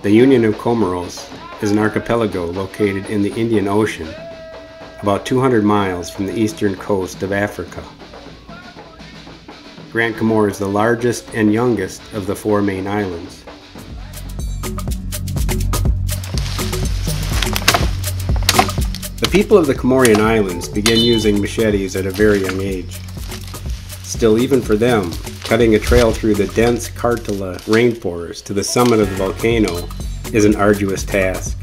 The Union of Comoros is an archipelago located in the Indian Ocean, about 200 miles from the eastern coast of Africa. Grand Comore is the largest and youngest of the four main islands. The people of the Comorian Islands began using machetes at a very young age. Still, even for them, cutting a trail through the dense Karthala rainforest to the summit of the volcano is an arduous task.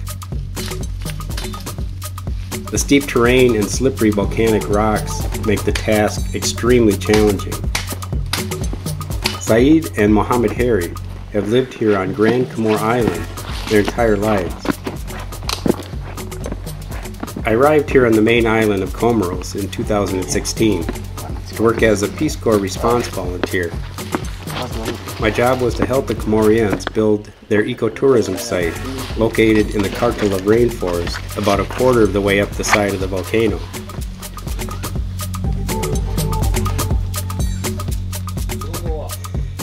The steep terrain and slippery volcanic rocks make the task extremely challenging. Saeed and Mohammed Harry have lived here on Grand Comore Island their entire lives. I arrived here on the main island of Comoros in 2016 to work as a Peace Corps response volunteer. My job was to help the Comorians build their ecotourism site located in the Karthala rainforest about a quarter of the way up the side of the volcano.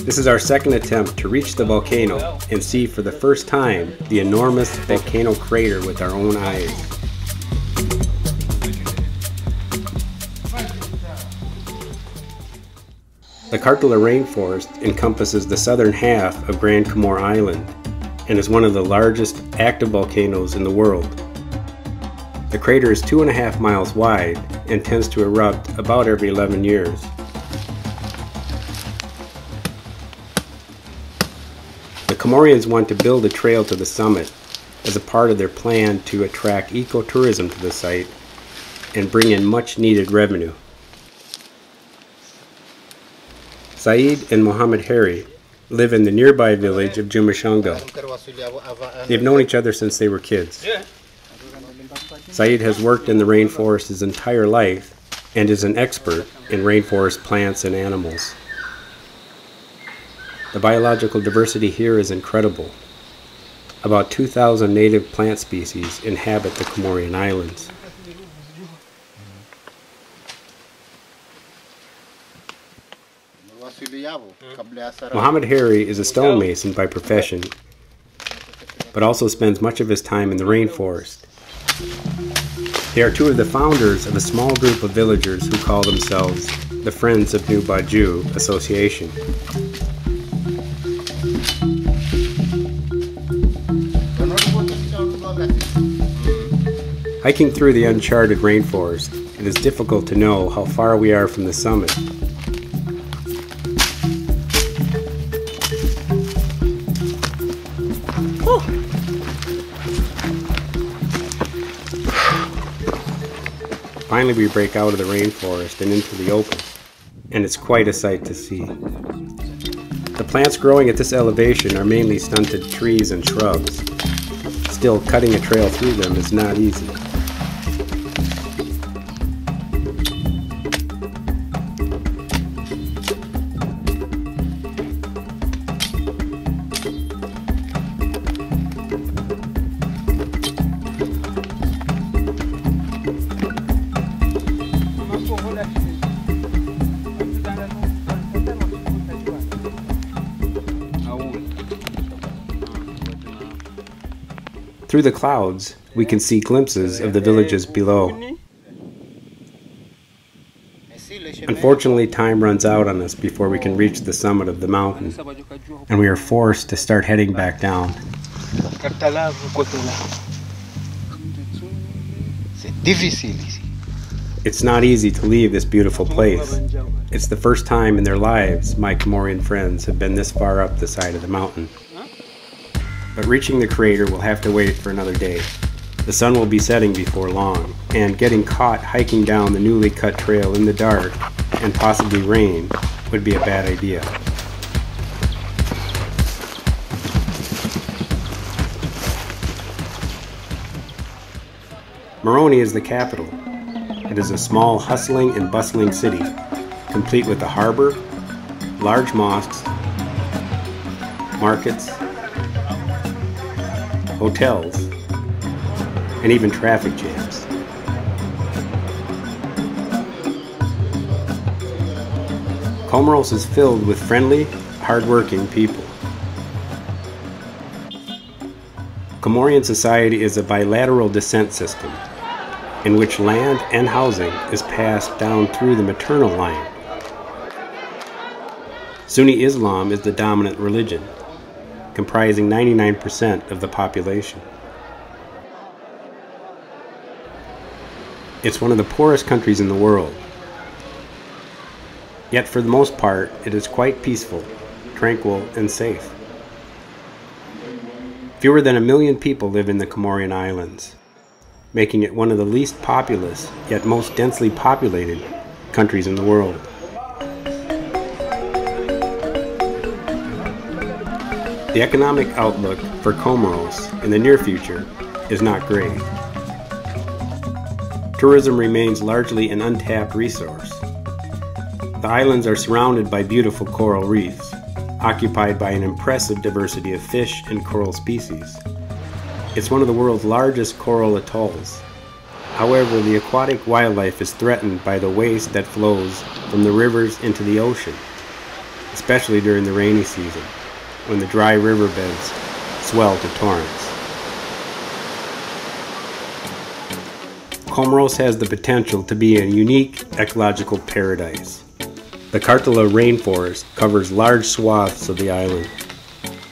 This is our second attempt to reach the volcano and see for the first time the enormous volcano crater with our own eyes. The Karthala rainforest encompasses the southern half of Grand Comore Island and is one of the largest active volcanoes in the world. The crater is 2.5 miles wide and tends to erupt about every 11 years. The Comorians want to build a trail to the summit as a part of their plan to attract ecotourism to the site and bring in much needed revenue. Saeed and Mohammed Harry live in the nearby village of Jumashanga. They've known each other since they were kids. Saeed has worked in the rainforest his entire life and is an expert in rainforest plants and animals. The biological diversity here is incredible. About 2,000 native plant species inhabit the Comorian Islands. Mohammed Harry is a stonemason by profession, but also spends much of his time in the rainforest. They are two of the founders of a small group of villagers who call themselves the Friends of New Baju Association. Hiking through the uncharted rainforest, it is difficult to know how far we are from the summit. Finally, we break out of the rainforest and into the open, and it's quite a sight to see. The plants growing at this elevation are mainly stunted trees and shrubs. Still, cutting a trail through them is not easy. Through the clouds, we can see glimpses of the villages below. Unfortunately, time runs out on us before we can reach the summit of the mountain, and we are forced to start heading back down. It's not easy to leave this beautiful place. It's the first time in their lives my Comorian friends have been this far up the side of the mountain. But reaching the crater will have to wait for another day. The sun will be setting before long, and getting caught hiking down the newly cut trail in the dark and possibly rain would be a bad idea. Moroni is the capital. It is a small, hustling and bustling city, complete with a harbor, large mosques, markets, hotels, and even traffic jams. Comoros is filled with friendly, hard-working people. Comorian society is a bilateral descent system in which land and housing is passed down through the maternal line. Sunni Islam is the dominant religion, comprising 99% of the population. It's one of the poorest countries in the world. Yet for the most part, it is quite peaceful, tranquil, and safe. Fewer than 1 million people live in the Comorian Islands, making it one of the least populous, yet most densely populated countries in the world. The economic outlook for Comoros in the near future is not great. Tourism remains largely an untapped resource. The islands are surrounded by beautiful coral reefs, occupied by an impressive diversity of fish and coral species. It's one of the world's largest coral atolls. However, the aquatic wildlife is threatened by the waste that flows from the rivers into the ocean, especially during the rainy season, when the dry riverbeds swell to torrents. Comoros has the potential to be a unique ecological paradise. The Karthala rainforest covers large swaths of the island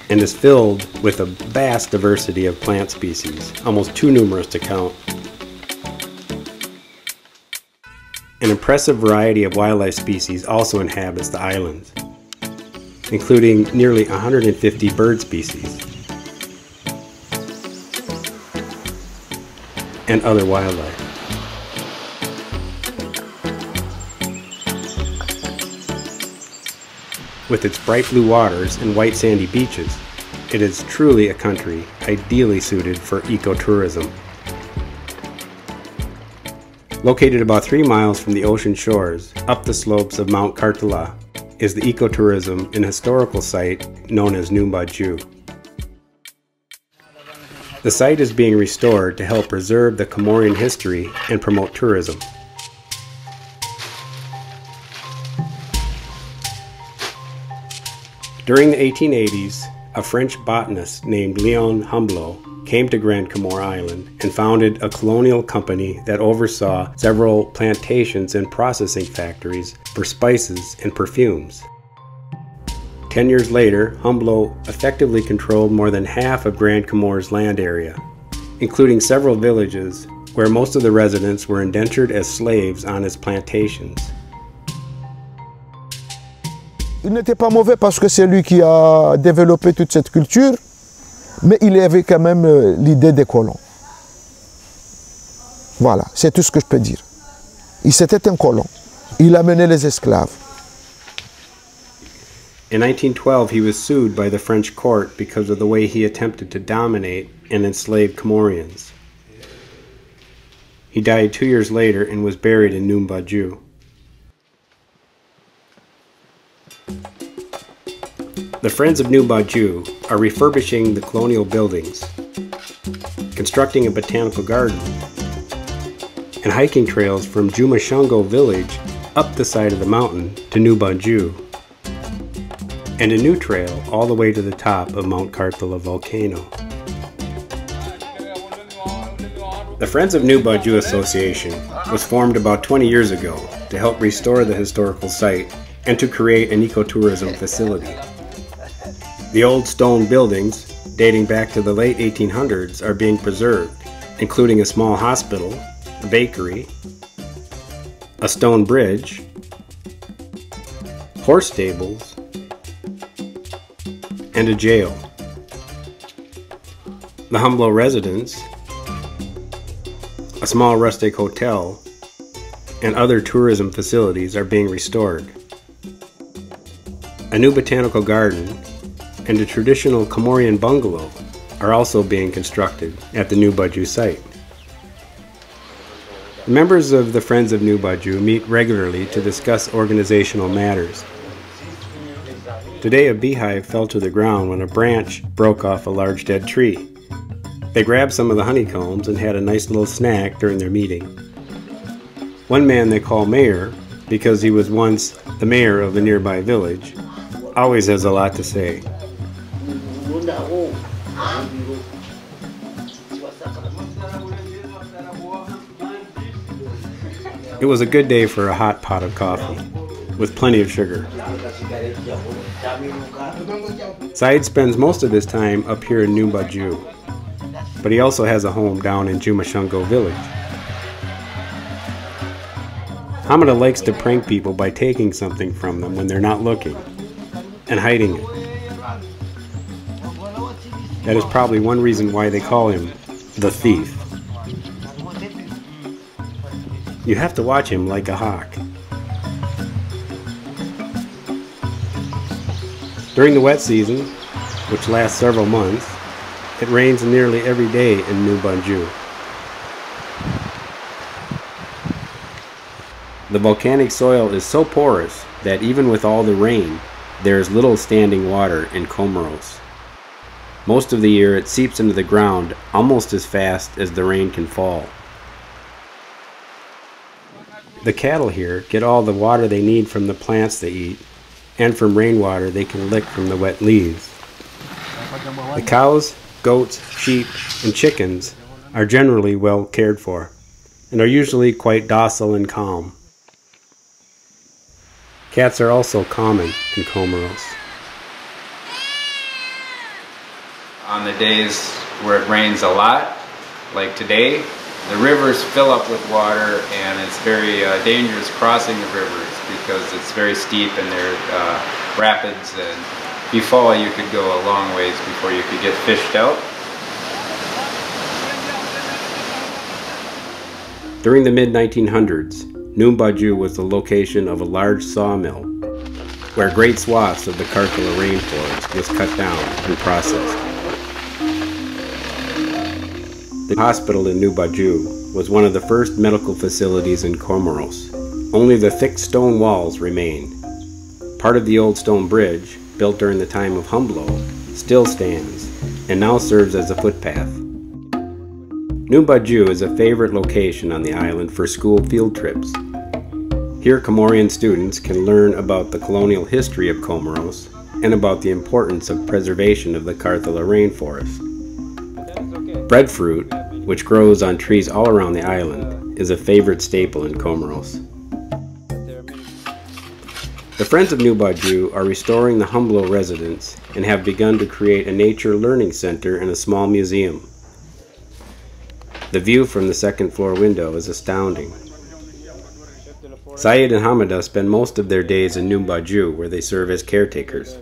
and is filled with a vast diversity of plant species, almost too numerous to count. An impressive variety of wildlife species also inhabits the islands, including nearly 150 bird species and other wildlife. With its bright blue waters and white sandy beaches, it is truly a country ideally suited for ecotourism. Located about 3 miles from the ocean shores, up the slopes of Mount Karthala, is the ecotourism and historical site known as Numbaju. The site is being restored to help preserve the Comorian history and promote tourism. During the 1880s, a French botanist named Leon Humboldt came to Grand Comore Island and founded a colonial company that oversaw several plantations and processing factories for spices and perfumes. 10 years later, Humboldt effectively controlled more than half of Grand Comore's land area, including several villages where most of the residents were indentured as slaves on his plantations. Il n'était pas mauvais parce que c'est lui qui a développé toute cette culture, mais il avait quand même l'idée des colons. Voilà, c'est tout ce que je peux dire. C'était un colon. Il amenait les esclaves. In 1912, he was sued by the French court because of the way he attempted to dominate and enslave Comorians. He died 2 years later and was buried in Numbaju. The Friends of Numbaju are refurbishing the colonial buildings, constructing a botanical garden, and hiking trails from Jumashungo village up the side of the mountain to Numbaju, and a new trail all the way to the top of Mount Karthala volcano. The Friends of Numbaju Association was formed about 20 years ago to help restore the historical site and to create an ecotourism facility. The old stone buildings, dating back to the late 1800s, are being preserved, including a small hospital, a bakery, a stone bridge, horse stables, and a jail. The Humboldt residence, a small rustic hotel, and other tourism facilities are being restored. A new botanical garden and a traditional Comorian bungalow are also being constructed at the Numbaju site. The members of the Friends of Numbaju meet regularly to discuss organizational matters. Today a beehive fell to the ground when a branch broke off a large dead tree. They grabbed some of the honeycombs and had a nice little snack during their meeting. One man they call Mayor, because he was once the mayor of the nearby village, always has a lot to say. It was a good day for a hot pot of coffee, with plenty of sugar. Saeed spends most of his time up here in New Baju, but he also has a home down in Jumashungo village. Hamada likes to prank people by taking something from them when they're not looking and hiding it. That is probably one reason why they call him the thief. You have to watch him like a hawk. During the wet season, which lasts several months, it rains nearly every day in New Baju. The volcanic soil is so porous that even with all the rain, there is little standing water in Comoros. Most of the year it seeps into the ground almost as fast as the rain can fall. The cattle here get all the water they need from the plants they eat and from rainwater they can lick from the wet leaves. The cows, goats, sheep, and chickens are generally well cared for and are usually quite docile and calm. Cats are also common in Comoros. On the days where it rains a lot, like today, the rivers fill up with water and it's very dangerous crossing the rivers because it's very steep and there are rapids, and if you fall you could go a long ways before you could get fished out. During the mid-1900s, New Baju was the location of a large sawmill where great swaths of the Karthala rainforest was cut down and processed. The hospital in New Baju was one of the first medical facilities in Comoros. Only the thick stone walls remain. Part of the old stone bridge, built during the time of Humblo, still stands and now serves as a footpath. New Baju is a favorite location on the island for school field trips. Here Comorian students can learn about the colonial history of Comoros and about the importance of preservation of the Karthala rainforest. Breadfruit, which grows on trees all around the island, is a favorite staple in Comoros. The Friends of New Baju are restoring the Humblo residence and have begun to create a nature learning center and a small museum. The view from the second floor window is astounding. Saeed and Hamada spend most of their days in New Baju, where they serve as caretakers.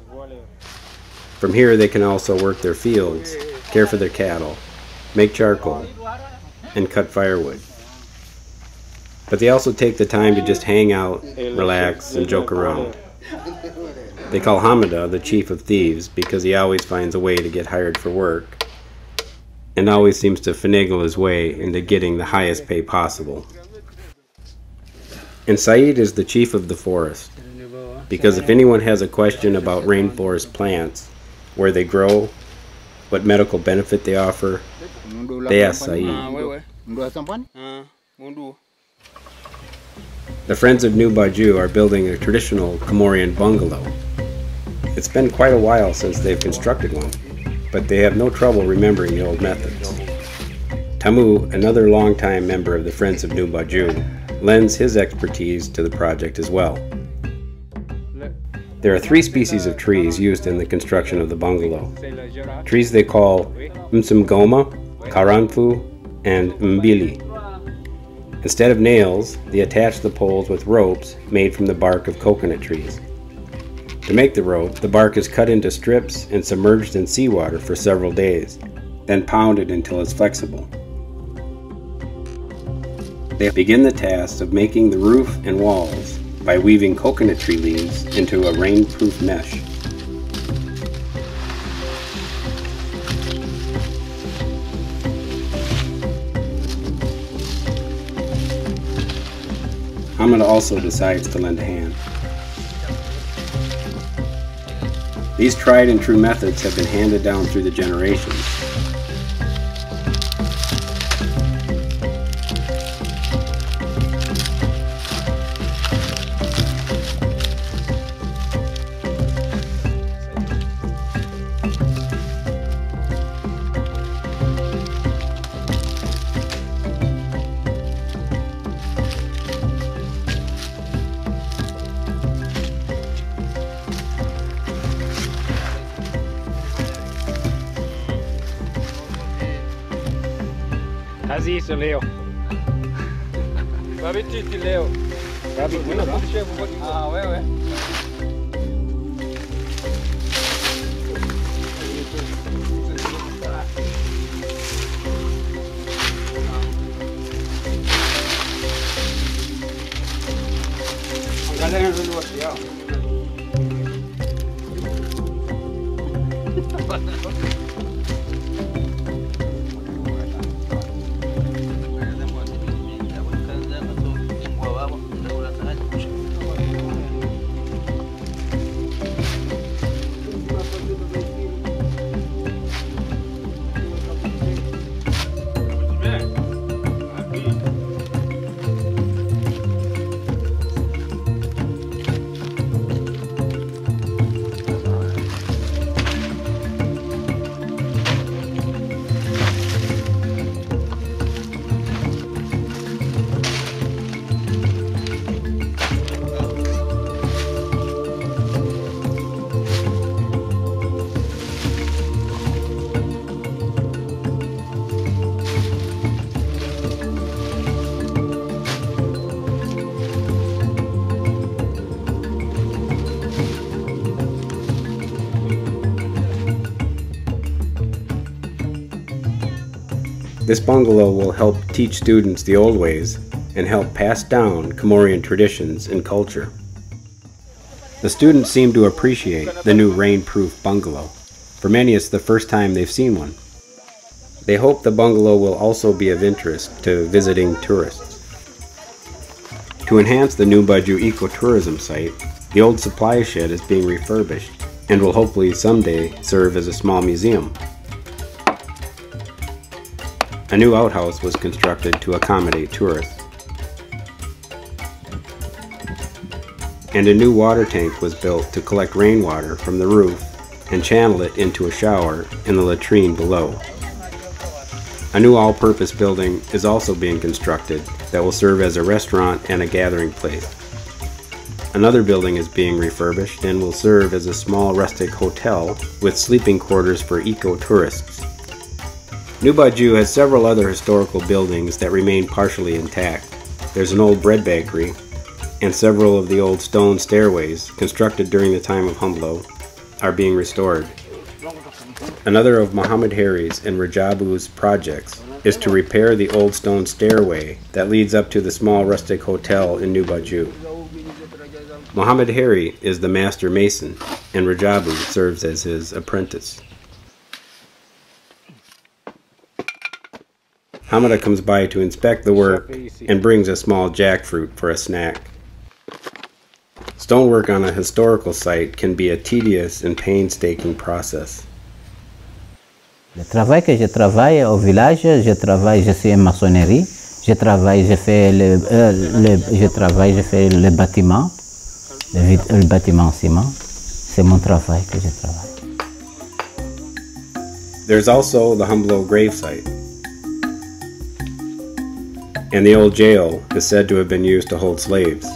From here they can also work their fields, care for their cattle, make charcoal, and cut firewood. But they also take the time to just hang out, relax, and joke around. They call Hamada the chief of thieves because he always finds a way to get hired for work and always seems to finagle his way into getting the highest pay possible. And Saeed is the chief of the forest because if anyone has a question about rainforest plants, where they grow, what medical benefit they offer, they ask Saeed. The Friends of New Baju are building a traditional Comorian bungalow. It's been quite a while since they've constructed one, but they have no trouble remembering the old methods. Tamu, another longtime member of the Friends of New Baju, lends his expertise to the project as well. There are 3 species of trees used in the construction of the bungalow. Trees they call Msumgoma, Karanfu, and Mbili. Instead of nails, they attach the poles with ropes made from the bark of coconut trees. To make the rope, the bark is cut into strips and submerged in seawater for several days, then pounded until it's flexible. They begin the task of making the roof and walls by weaving coconut tree leaves into a rainproof mesh. Hamada also decides to lend a hand. These tried and true methods have been handed down through the generations. Kazi isso, Leo. Babititi leo. Ah, wewe. Angalia ndio wasiao. This bungalow will help teach students the old ways and help pass down Comorian traditions and culture. The students seem to appreciate the new rain-proof bungalow. For many, it's the first time they've seen one. They hope the bungalow will also be of interest to visiting tourists. To enhance the New Baju ecotourism site, the old supply shed is being refurbished and will hopefully someday serve as a small museum. A new outhouse was constructed to accommodate tourists. And a new water tank was built to collect rainwater from the roof and channel it into a shower in the latrine below. A new all-purpose building is also being constructed that will serve as a restaurant and a gathering place. Another building is being refurbished and will serve as a small rustic hotel with sleeping quarters for eco-tourists. New Baju has several other historical buildings that remain partially intact. There's an old bread bakery, and several of the old stone stairways, constructed during the time of Humblo, are being restored. Another of Muhammad Harry's and Rajabu's projects is to repair the old stone stairway that leads up to the small rustic hotel in New Baju. Muhammad Harry is the master mason, and Rajabu serves as his apprentice. Hamada comes by to inspect the work and brings a small jackfruit for a snack. Stonework on a historical site can be a tedious and painstaking process. Le travail que je travaille au village, je suis en maçonnerie, je fais le bâtiment, le bâtiment en ciment. C'est mon travail que je travaille. There's also the Humblo gravesite. And the old jail is said to have been used to hold slaves.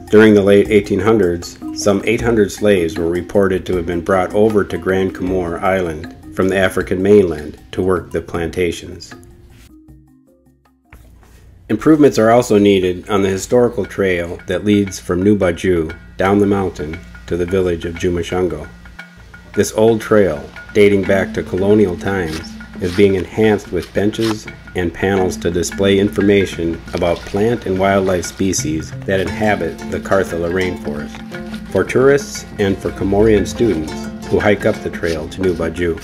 During the late 1800s, some 800 slaves were reported to have been brought over to Grand Comore Island from the African mainland to work the plantations. Improvements are also needed on the historical trail that leads from New Baju down the mountain to the village of Jumashungo. This old trail, dating back to colonial times, is being enhanced with benches and panels to display information about plant and wildlife species that inhabit the Karthala rainforest, for tourists and for Comorian students who hike up the trail to New Baju.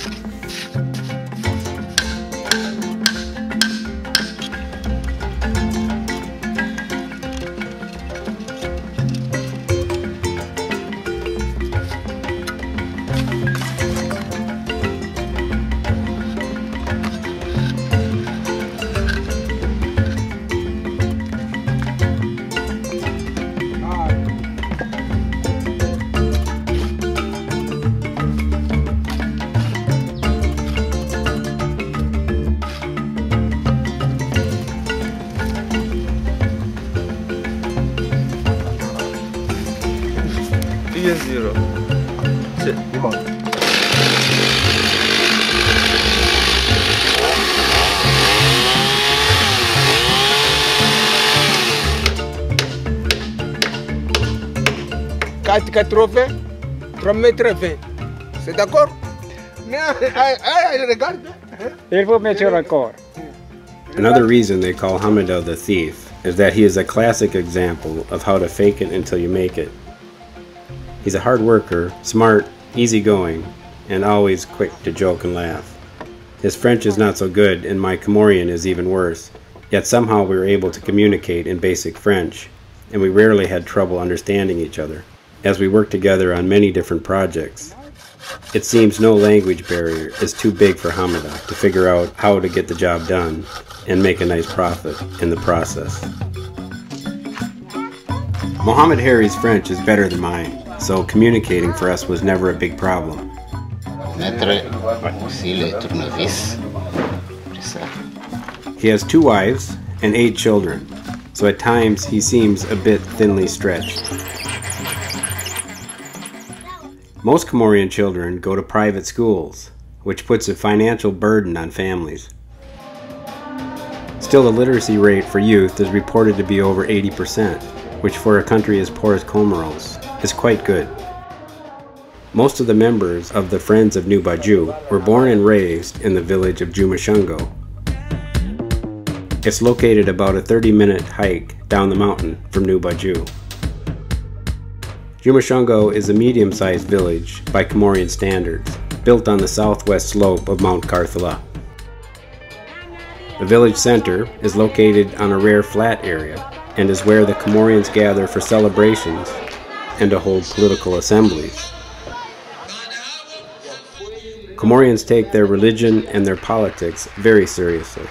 Zero. Come on. 1 4,80, 3,20 m. C'est d'accord? Regarde. Il faut mettre encore. Another reason they call Hamida the thief is that he is a classic example of how to fake it until you make it. He's a hard worker, smart, easygoing, and always quick to joke and laugh. His French is not so good, and my Comorian is even worse, yet somehow we were able to communicate in basic French, and we rarely had trouble understanding each other, as we worked together on many different projects. It seems no language barrier is too big for Hamida to figure out how to get the job done and make a nice profit in the process. Mohammed Harry's French is better than mine, so communicating for us was never a big problem. He has 2 wives and 8 children, so at times he seems a bit thinly stretched. Most Comorian children go to private schools, which puts a financial burden on families. Still, the literacy rate for youth is reported to be over 80%, which for a country as poor as Comoros is quite good. Most of the members of the Friends of New Baju were born and raised in the village of Jumashungo. It's located about a 30-minute hike down the mountain from New Baju. Jumashungo is a medium-sized village by Comorian standards, built on the southwest slope of Mount Karthala. The village center is located on a rare flat area and is where the Comorians gather for celebrations and to hold political assemblies. Comorians take their religion and their politics very seriously.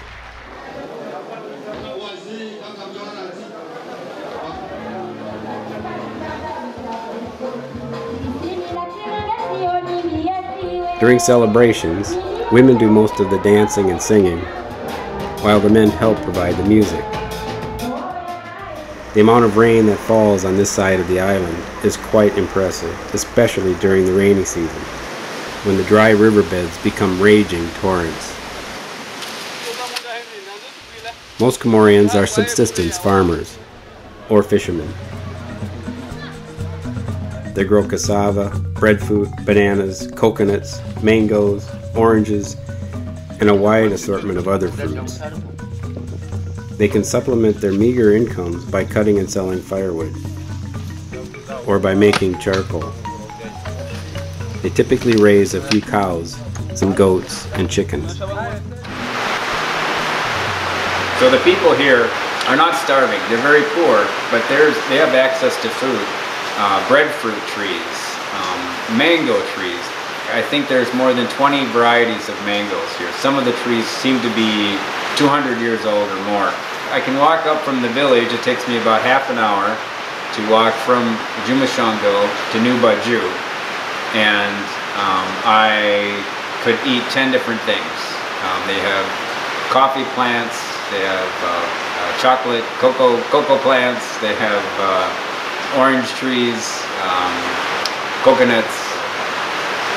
During celebrations, women do most of the dancing and singing, while the men help provide the music. The amount of rain that falls on this side of the island is quite impressive, especially during the rainy season, when the dry riverbeds become raging torrents. Most Comorians are subsistence farmers or fishermen. They grow cassava, breadfruit, bananas, coconuts, mangoes, oranges, and a wide assortment of other fruits. They can supplement their meager incomes by cutting and selling firewood, or by making charcoal. They typically raise a few cows, some goats, and chickens. So the people here are not starving. They're very poor, but they have access to food. Breadfruit trees, mango trees. I think there's more than 20 varieties of mangoes here. Some of the trees seem to be 200 years old or more. I can walk up from the village. It takes me about half an hour to walk from Jumashungo to New Baju, and I could eat 10 different things. They have coffee plants, they have chocolate, cocoa plants, they have orange trees, coconuts,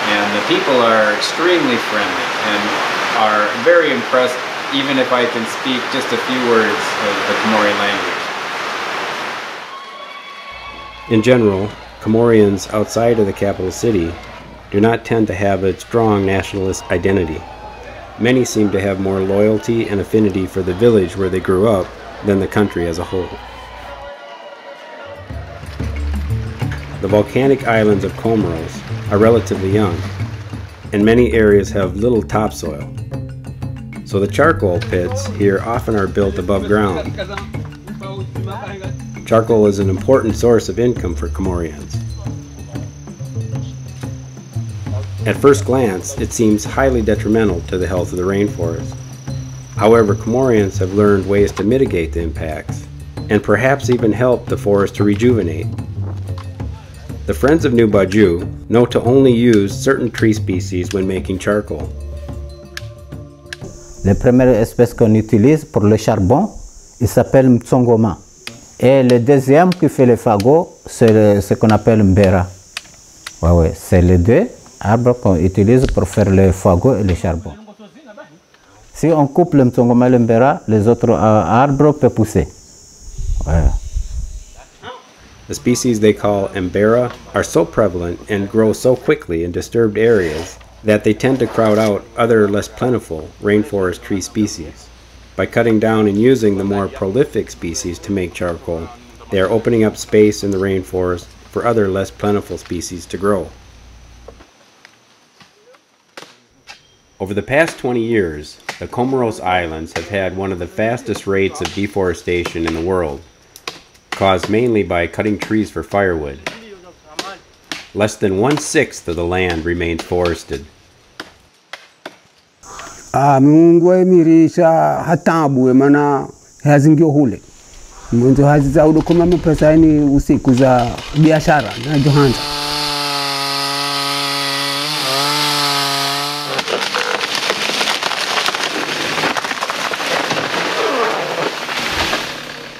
and the people are extremely friendly and are very impressed, even if I can speak just a few words of the Comorian language. In general, Comorians outside of the capital city do not tend to have a strong nationalist identity. Many seem to have more loyalty and affinity for the village where they grew up than the country as a whole. The volcanic islands of Comoros are relatively young, and many areas have little topsoil. So the charcoal pits here often are built above ground. Charcoal is an important source of income for Comorians. At first glance, it seems highly detrimental to the health of the rainforest. However, Comorians have learned ways to mitigate the impacts, and perhaps even help the forest to rejuvenate. The Friends of New Baju know to only use certain tree species when making charcoal. La première espèce qu'on utilise pour le charbon, il s'appelle Mtsongoma. Et le deuxième qui fait le fagot, c'est ce qu'on appelle Mbera. Ouais, c'est les deux arbres qu'on utilise pour faire le fagot et le charbon. Si on coupe le Mtsongoma et le Mbera, les autres arbres peuvent pousser. Ouais. the species they call Embera are so prevalent and grow so quickly in disturbed areas that they tend to crowd out other less plentiful rainforest tree species. By cutting down and using the more prolific species to make charcoal, they are opening up space in the rainforest for other less plentiful species to grow. Over the past 20 years, the Comoros Islands have had one of the fastest rates of deforestation in the world, caused mainly by cutting trees for firewood. Less than 1/6 of the land remains forested. Mungwe mirisha hatabu mana hazingio hule. Mwanzo haziza udokoma mapesa ni usiku za biashara na Johanza.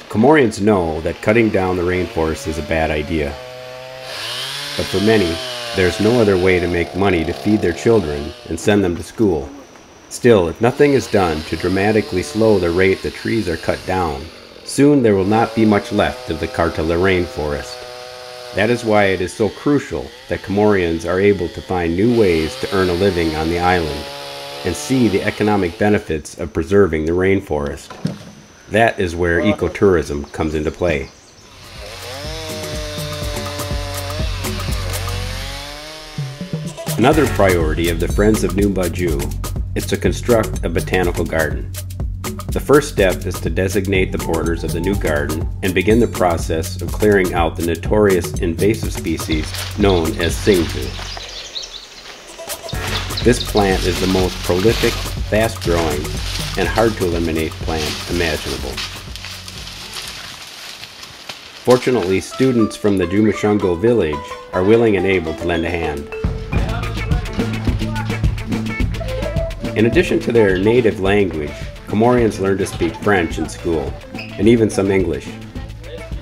Comorians know that cutting down the rainforest is a bad idea. But for many, there's no other way to make money to feed their children and send them to school. Still, if nothing is done to dramatically slow the rate the trees are cut down, soon there will not be much left of the Karthala rainforest. That is why it is so crucial that Comorians are able to find new ways to earn a living on the island and see the economic benefits of preserving the rainforest. That is where ecotourism comes into play. Another priority of the Friends of New Baju is to construct a botanical garden. The first step is to designate the borders of the new garden and begin the process of clearing out the notorious invasive species known as Xingzhu. This plant is the most prolific, fast-growing, and hard-to-eliminate plant imaginable. Fortunately, students from the Jumashungo village are willing and able to lend a hand. In addition to their native language, Comorians learn to speak French in school, and even some English.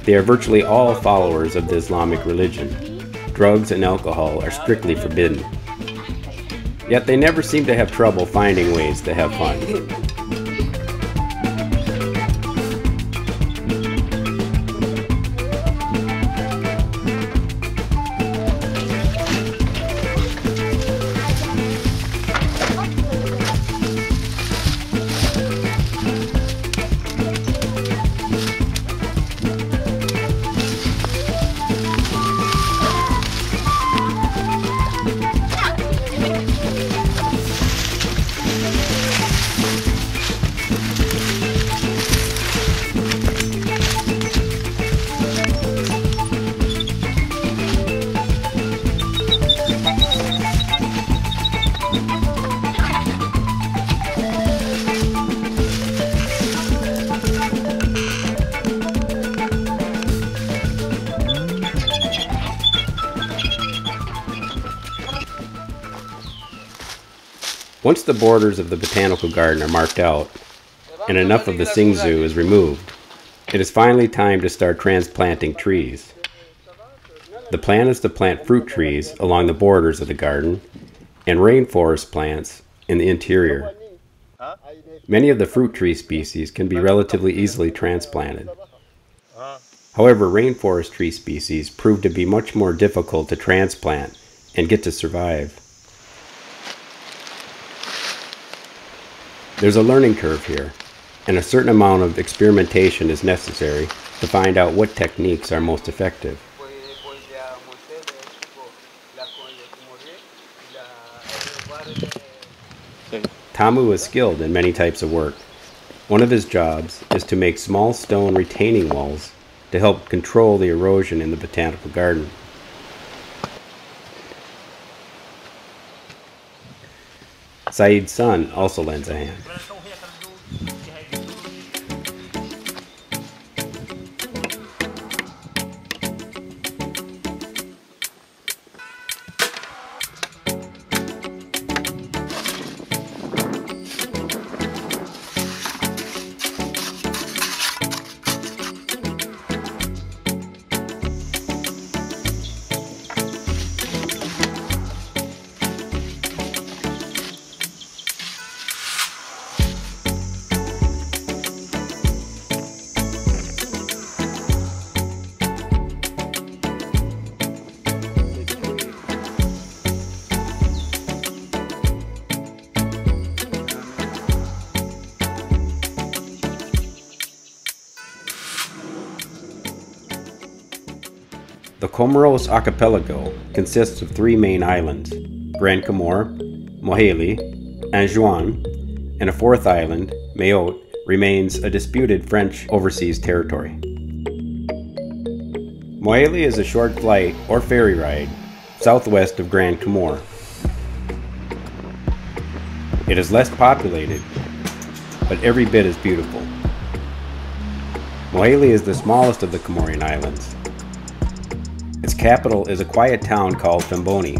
They are virtually all followers of the Islamic religion. Drugs and alcohol are strictly forbidden. Yet they never seem to have trouble finding ways to have fun. Once the borders of the botanical garden are marked out, and enough of the Xingzhu is removed, it is finally time to start transplanting trees. The plan is to plant fruit trees along the borders of the garden and rainforest plants in the interior. Many of the fruit tree species can be relatively easily transplanted. However, rainforest tree species prove to be much more difficult to transplant and get to survive. There's a learning curve here, and a certain amount of experimentation is necessary to find out what techniques are most effective. Tamu is skilled in many types of work. One of his jobs is to make small stone retaining walls to help control the erosion in the botanical garden. Saeed's son also lends a hand. Comoros archipelago consists of 3 main islands, Grand Comore, Moheli, Anjouan, and a 4th island, Mayotte, remains a disputed French overseas territory. Moheli is a short flight or ferry ride southwest of Grand Comore. It is less populated, but every bit as beautiful. Moheli is the smallest of the Comorian islands. Its capital is a quiet town called Femboni.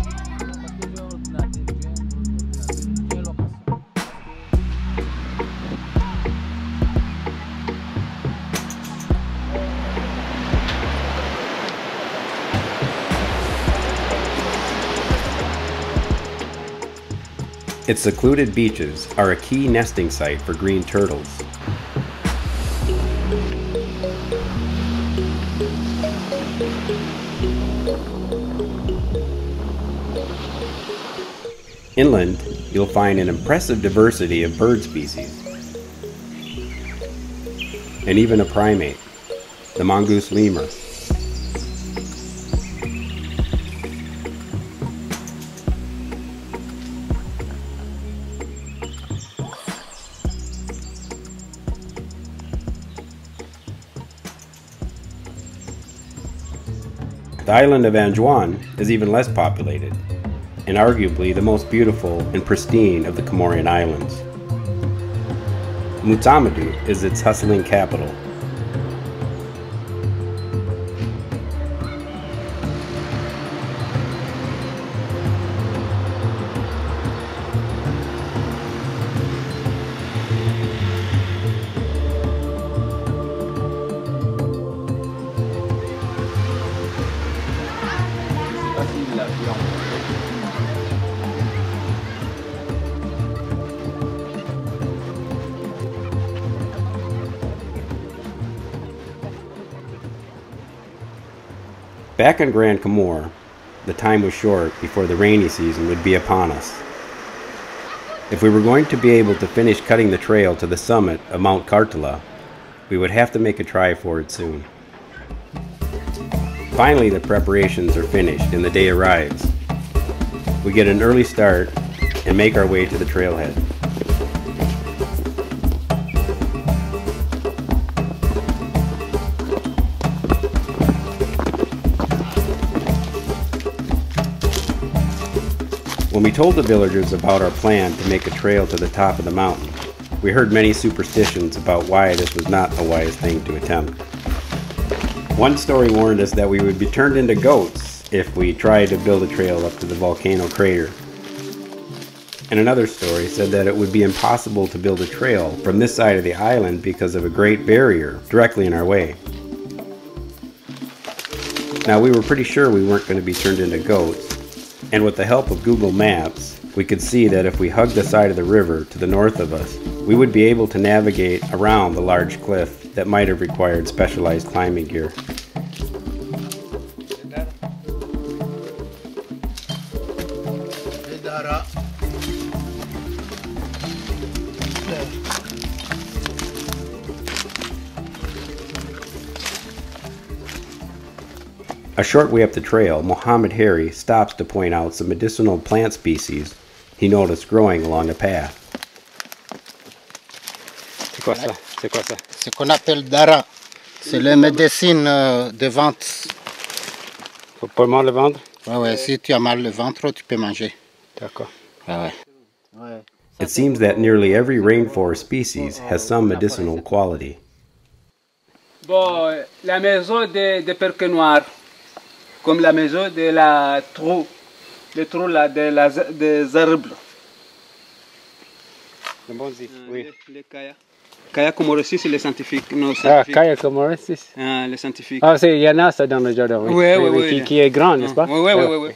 Its secluded beaches are a key nesting site for green turtles. Inland, you'll find an impressive diversity of bird species, and even a primate, the mongoose lemur. The island of Anjouan is even less populated, and arguably the most beautiful and pristine of the Comorian islands. Mutsamadou is its hustling capital. Back on Grand Comore, the time was short before the rainy season would be upon us. If we were going to be able to finish cutting the trail to the summit of Mount Karthala, we would have to make a try for it soon. Finally, the preparations are finished and the day arrives. We get an early start and make our way to the trailhead. When we told the villagers about our plan to make a trail to the top of the mountain, we heard many superstitions about why this was not a wise thing to attempt. One story warned us that we would be turned into goats if we tried to build a trail up to the volcano crater. And another story said that it would be impossible to build a trail from this side of the island because of a great barrier directly in our way. Now, we were pretty sure we weren't going to be turned into goats, and with the help of Google Maps, we could see that if we hugged the side of the river to the north of us, we would be able to navigate around the large cliff that might have required specialized climbing gear. A short way up the trail, Mohammed Harry stops to point out some medicinal plant species he noticed growing along the path. C'est quoi ça? C'est quoi ça? Ce qu'on appelle dara, c'est la médecine de ventre. Pour mal le ventre? Ouais, si tu as mal le ventre, tu peux manger. D'accord. Ouais. It seems that nearly every rainforest species has some medicinal quality. Bon, la maison des perques noirs, comme la maison de la trou, le trou là des arbres. Le bon dit, oui. Les kaya. Kaya Comorosis, les scientifiques. Non, Ah, Kaya Comorosis. Ah, les scientifiques. Ah, il y en a ça dans le jardin, oui. Oui. Qui est grand, n'est-ce pas? Oui.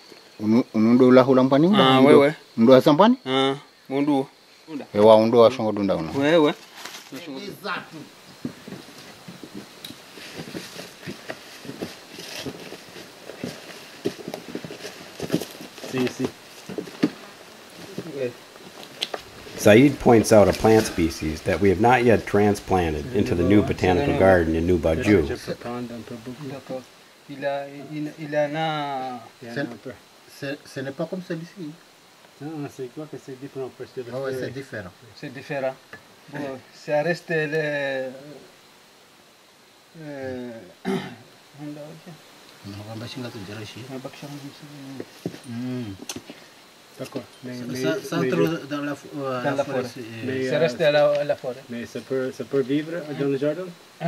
Unundo la hulampani? Ah, oui. Undo asampani? Ah, undo. Ewa undo ashongo dunda uno. Oui. Si. Saeed points out a plant species that we have not yet transplanted into the new botanical garden in New Baju. Il en a... Ce n'est pas comme celui-ci. Non, c'est quoi que c'est différent parce que Ah ouais, c'est différent. C'est différent. Bon, ça reste le... D'accord. Ça entre dans la forêt. Ça reste à la forêt. Mais ça peut vivre dans le jardin?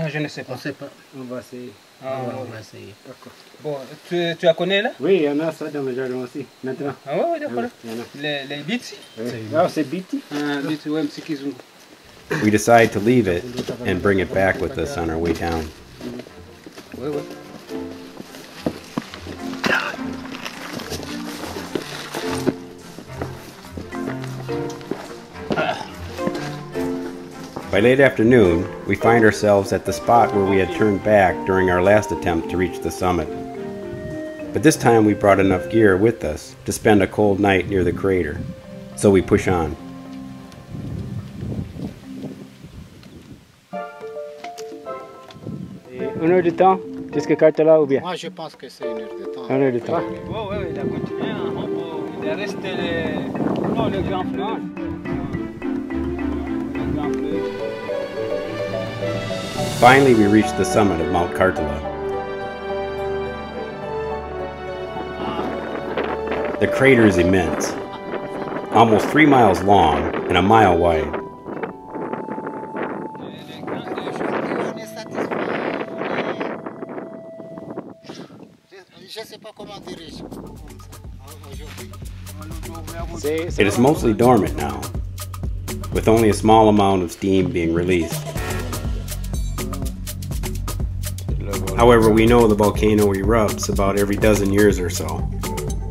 Je ne sais pas. On ne sait pas. On va essayer. On va essayer. D'accord. Bon, tu la connais là? Oui, il y en a ça dans le jardin aussi, maintenant. Ah ouais, d'accord. Il y en a. Les bits? Ah, c'est biti? Bits, ouais, petit kizungu. We decide to leave it and bring it back with us on our way down. Ouais, ouais. By late afternoon, we find ourselves at the spot where we had turned back during our last attempt to reach the summit. But this time we brought enough gear with us to spend a cold night near the crater, so we push on. Une heure de temps jusqu'à Karthala ou bien? Moi, je pense que c'est 1 heure de temps. 1 heure de temps. Ouais, il a continué. Il reste le grand fleuve. Le grand fleuve. Finally, we reached the summit of Mount Karthala. The crater is immense, almost 3 miles long and a mile wide. It is mostly dormant now, with only a small amount of steam being released. However, we know the volcano erupts about every dozen years or so,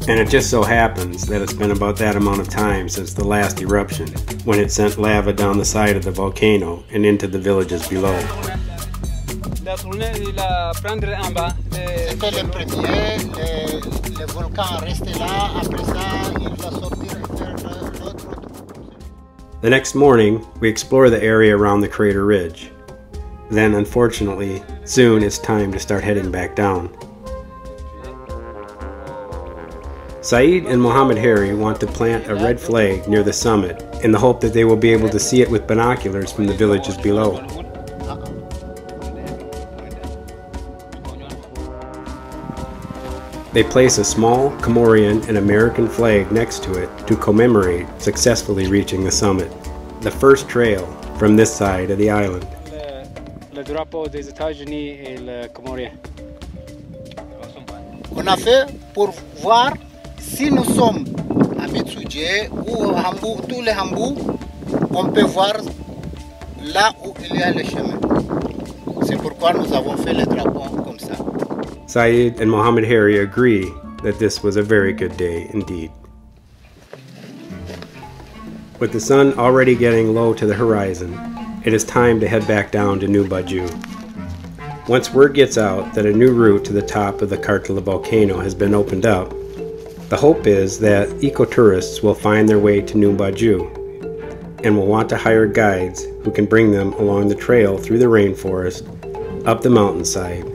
and it just so happens that it's been about that amount of time since the last eruption, when it sent lava down the side of the volcano and into the villages below. C'était le premier, le volcan restait là, après ça, il va sortir vers l'autre. The next morning, we explore the area around the crater ridge. Then, unfortunately, soon it's time to start heading back down. Saeed and Mohammed Harry want to plant a red flag near the summit in the hope that they will be able to see it with binoculars from the villages below. They place a small Comorian and American flag next to it to commemorate successfully reaching the summit, the first trail from this side of the island. Le drapeau des États-Unis et le Comorien. On a fait pour voir si nous sommes à Mitsuje ou à Hambourg, tous les Hambourg, on peut voir là où il y a le chemin. C'est pourquoi nous avons fait le drapeau comme ça. Saeed and Mohammed Harry agree that this was a very good day indeed. With the sun already getting low to the horizon, it is time to head back down to New Baju. Once word gets out that a new route to the top of the Karthala volcano has been opened up, the hope is that ecotourists will find their way to New Baju and will want to hire guides who can bring them along the trail through the rainforest, up the mountainside,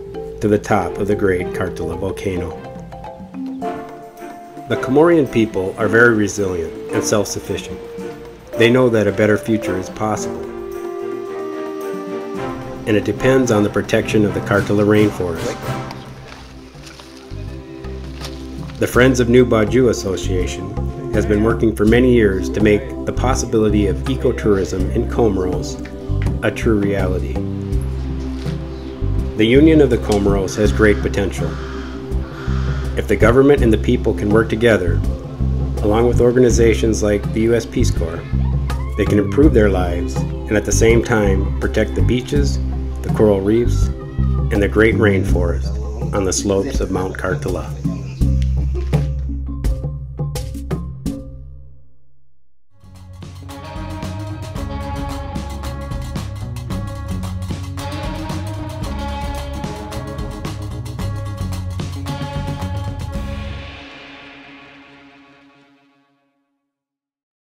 to the top of the great Karthala volcano. The Comorian people are very resilient and self-sufficient. They know that a better future is possible, and it depends on the protection of the Karthala rainforest. The Friends of New Baju Association has been working for many years to make the possibility of ecotourism in Comoros a true reality. The Union of the Comoros has great potential. If the government and the people can work together, along with organizations like the U.S. Peace Corps, they can improve their lives and at the same time protect the beaches, the coral reefs, and the great rainforest on the slopes of Mount Karthala.